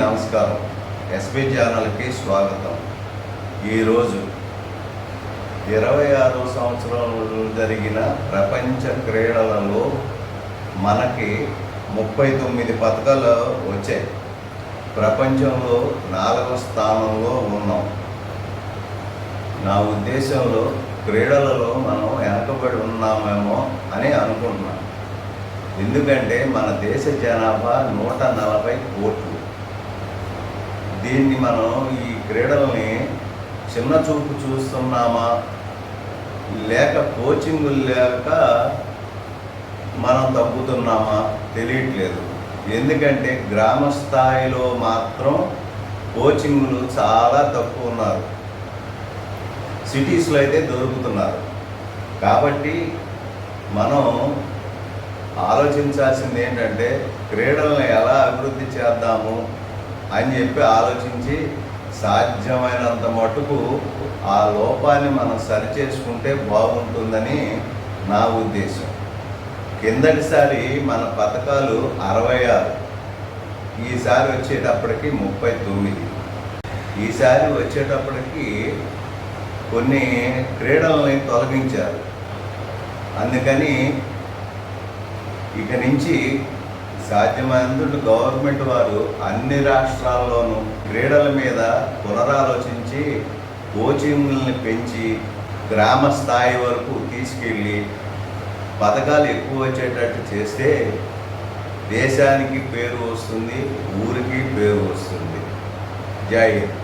నమస్కారం. ఎస్బీ ఛానల్కి స్వాగతం. ఈరోజు 26వ సంవత్సరంలో జరిగిన ప్రపంచ క్రీడలలో మనకి 39 పథకాలు వచ్చాయి. ప్రపంచంలో 4వ స్థానంలో ఉన్నాం. నా ఉద్దేశంలో క్రీడలలో మనం వెనకబడి ఉన్నామేమో అని అనుకుంటున్నాను. ఎందుకంటే మన దేశ జనాభా 140 కోట్లు. దీన్ని మనం ఈ క్రీడల్ని చిన్న చూపు చూస్తున్నామా, లేక కోచింగులు లేక మనం తగ్గుతున్నామా తెలియట్లేదు. ఎందుకంటే గ్రామ స్థాయిలో మాత్రం కోచింగులు చాలా తక్కువ ఉన్నారు. సిటీస్లో అయితే దొరుకుతున్నారు. కాబట్టి మనం ఆలోచించాల్సింది ఏంటంటే క్రీడలను ఎలా అభివృద్ధి చేద్దాము అని చెప్పి ఆలోచించి సాధ్యమైనంత మటుకు ఆ లోపాన్ని మనం సరిచేసుకుంటే బాగుంటుందని నా ఉద్దేశం. కిందటిసారి మన పథకాలు 66, ఈసారి వచ్చేటప్పటికి 39. ఈసారి వచ్చేటప్పటికి కొన్ని క్రీడలని తొలగించారు. అందుకని ఇక నుంచి సాధ్యమైనంత గవర్నమెంట్ వారు అన్ని రాష్ట్రాల్లోనూ క్రీడల మీద పునరాలోచించి కోచింగ్ని పెంచి గ్రామ స్థాయి వరకు తీసుకెళ్ళి పథకాలు ఎక్కువ వచ్చేటట్టు చేస్తే దేశానికి పేరు వస్తుంది, ఊరికి పేరు వస్తుంది. జై హింద్.